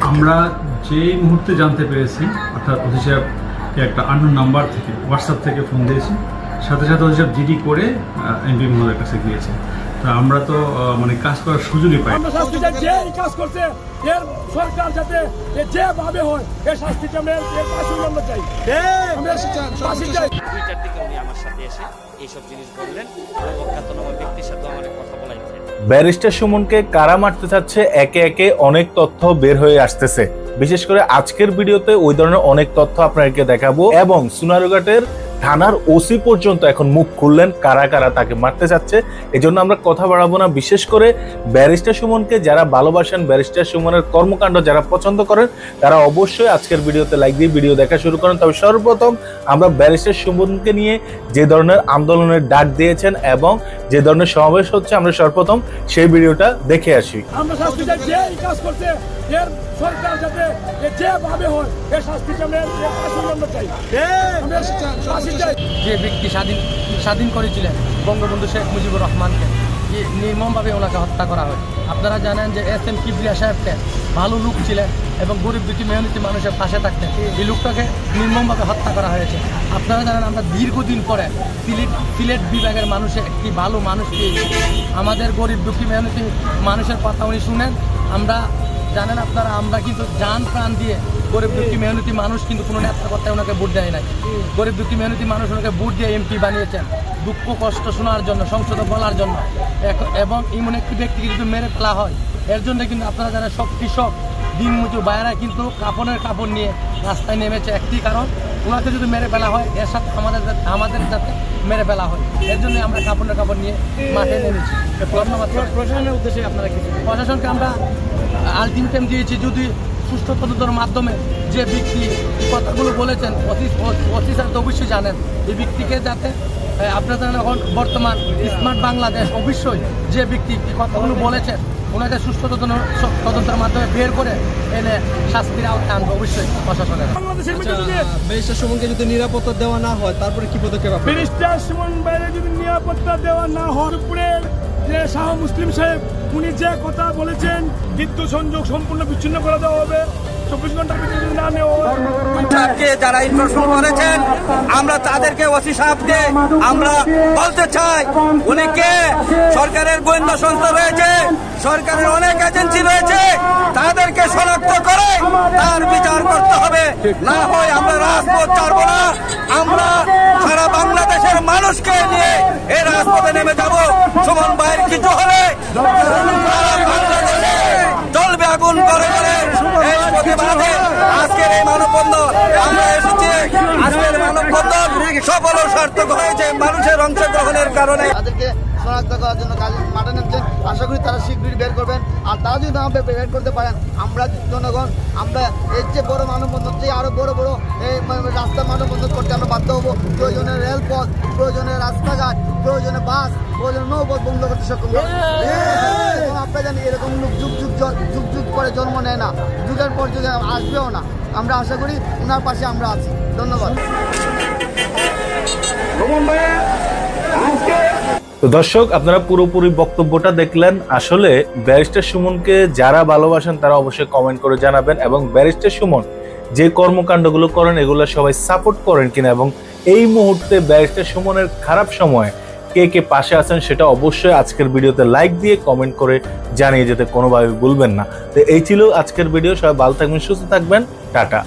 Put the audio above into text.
আমরা যে মুহূর্তে জানতে পেরেছি, অর্থাৎ ওসি সাহেবকে একটা আননোন নাম্বার থেকে হোয়াটসঅ্যাপ থেকে ফোন দিয়েছে, সাথে সাথে ওসি সাহেব জিডি করে এমপি মহোদয়ের কাছে গিয়েছে। তো আমরা তো মানে কাজ করার সুযোগই পাই। কাজ করছে এর সরকার যাতে যেভাবে হয় এর শাস্তিটা আমরা চাই। দুইটার দিকে উনি আমার সাথে এসে এইসব জিনিস বললেন। অজ্ঞাতনামা ব্যক্তির সাথে আমার কথা বলাইছেন। ব্যারিস্টার সুমনকে কারা মারতে চাচ্ছে একে একে অনেক তথ্য বের হয়ে আসতেছে। বিশেষ করে আজকের ভিডিওতে ওই ধরনের অনেক তথ্য আপনাদেরকে দেখাবো এবং সোনারঘাটের থানার ওসি পর্যন্ত এখন মুখ খুললেন কারা কারা তাকে মারতে চাচ্ছে। এজন্য আমরা কথা বাড়াবো না। বিশেষ করে ব্যারিস্টার সুমনকে যারা ভালোবাসেন, ব্যারিস্টার সুমনের কর্মকাণ্ড যারা পছন্দ করেন, তারা অবশ্যই আজকের ভিডিওতে লাইক দিয়ে ভিডিও দেখা শুরু করেন। তবে সর্বপ্রথম আমরা ব্যারিস্টার সুমনকে নিয়ে যে ধরনের আন্দোলনের ডাক দিয়েছেন এবং যে ধরনের সমাবেশ হচ্ছে, আমরা সর্বপ্রথম সেই ভিডিওটা দেখে আসি। আমরা শাস্তি চাই, যে কাজ করছে এর সরকার যাতে যেভাবে হয় এর শাস্তিটা আমরা চাই। যে ব্যক্তি স্বাধীন করেছিলেন বঙ্গবন্ধু শেখ মুজিবুর রহমানকে, নির্মমভাবে ওনাকে হত্যা করা হয়। আপনারা জানেন যে SM কিবরিয়া সাহেবকে ভালো লোক ছিলেন এবং গরিব দুঃখী মেহনতি মানুষের পাশে থাকতেন। এই লোকটাকে নির্মমভাবে হত্যা করা হয়েছে। আপনারা জানেন আমরা দীর্ঘদিন পরে সিলেট বিভাগের মানুষের একটি ভালো মানুষ পেয়েছি। আমাদের গরিব দুঃখী মেহনতি মানুষের কথা উনি শুনেন। আমরা জানেন আপনারা, আমরা কিন্তু জান প্রাণ দিয়ে গরিব দুঃখী মেহনতি মানুষ কিন্তু কোনো নেতাকর্তায় ওনাকে ভোট দেয় নাই। গরিব দুঃখী মেহনতি মানুষ ওনাকে ভোট দিয়ে MP বানিয়েছেন দুঃখ কষ্ট শোনার জন্য, সংসদে বলার জন্য। এবং এমন একটি ব্যক্তিকে যদি মেরে ফেলা হয়, এর জন্য কিন্তু আপনারা জানেন সব কৃষক দিনমজুর ভাইয়েরা কিন্তু কাপড় নিয়ে রাস্তায় নেমেছে একটি কারণ, ওনাকে যদি মেরে ফেলা হয় এর সাথে আমাদের যাতে মেরে ফেলা হয়, এর জন্য আমরা কাপড় নিয়ে মাঠে নেমেছি। ধন্যবাদ। প্রশাসনের উদ্দেশ্যে আপনারা কি? প্রশাসনকে আমরা আলটিমেটাম দিয়েছি, যদি সুষ্ঠু তদন্তের মাধ্যমে যে ব্যক্তি কথাগুলো বলেছেন, ওসি স্যার তো অবশ্যই জানেন এই ব্যক্তিকে যাতে আপনারা এখন বর্তমান স্মার্ট বাংলাদেশ অবশ্যই যে ব্যক্তি কথাগুলো বলেছেন ওনাকে সুষ্ঠু তদন্তের মাধ্যমে বের করে এনে শাস্তির আওতায় আনবে অবশ্যই প্রশাসনের। ব্যারিস্টার সুমনকে যদি নিরাপত্তা দেওয়া না হয় তারপরে কি পদক্ষেপ? ব্যারিস্টার সুমন বাইরে যদি নিরাপত্তা দেওয়া না হয়, উপরে যে শাহ মুসলিম সাহেব উনি যে কথা বলেছেন বিদ্যুৎ সংযোগ সম্পূর্ণ বিচ্ছিন্ন করে দেওয়া হবে, 24 ঘন্টার ভিতরে না নেওয়া সাহেবকে যারা ইনফরমেশন করেছেন, আমরা তাদেরকে ওসি সাহেবকে আমরা বলতে চাই, উনি কে? সরকারের গোয়েন্দা সংস্থা রয়েছে, সরকারের অনেক এজেন্সি রয়েছে, তাদেরকে শনাক্ত করে তার বিচার করতে হবে। না হয় আমরা রাজপথ ছাড়বো না, আমরা সারা বাংলাদেশের মানুষকে নিয়ে এই রাজপথে নেমে যাব। সুমন ভাইয়ের কিছু হলে চলবে আগুন করে এই প্রতিবাদে আজকের এই মানববন্ধন আমরা এসেছি। আজকের মানববন্ধন সফল ও সার্থক হয়েছে মানুষের অংশগ্রহণের কারণে। তাদেরকে শনাক্ত করার জন্য মাঠে নেমেছেন। আশা করি তারা শীঘ্রই বের করবেন। আর তারা যদি না বের করতে পারেন, আমরা জনগণ আমরা এর চেয়ে বড় মানববন্ধন, চেয়ে আরো বড় এই রাস্তা মানববন্ধন করতে আমরা বাধ্য হবো। প্রয়োজনে রেলপথ, প্রয়োজনে রাস্তাঘাট, প্রয়োজনে বাস, প্রয়োজনে নৌপথ বন্ধ করতে সক্ষম হবে। এবং আপনারা জানি এরকম লোক যুগ পরে জন্ম নেয় না, যুগের পর যুগে আসবেও না। আমরা আশা করি ওনার পাশে আমরা আছি। ধন্যবাদ। তো দর্শক, আপনারা পুরোপুরি বক্তব্যটা দেখলেন। আসলে ব্যারিস্টার সুমনকে যারা ভালোবাসেন তারা অবশ্যই কমেন্ট করে জানাবেন এবং ব্যারিস্টার সুমন যে কর্মকাণ্ডগুলো করেন এগুলো সবাই সাপোর্ট করেন কিনা এবং এই মুহূর্তে ব্যারিস্টার সুমনের খারাপ সময়ে কে কে পাশে আছেন সেটা অবশ্যই আজকের ভিডিওতে লাইক দিয়ে কমেন্ট করে জানিয়ে যেতে কোনোভাবে ভুলবেন না। তো এই ছিল আজকের ভিডিও। সবাই ভালো থাকবেন, সুস্থ থাকবেন। টাটা।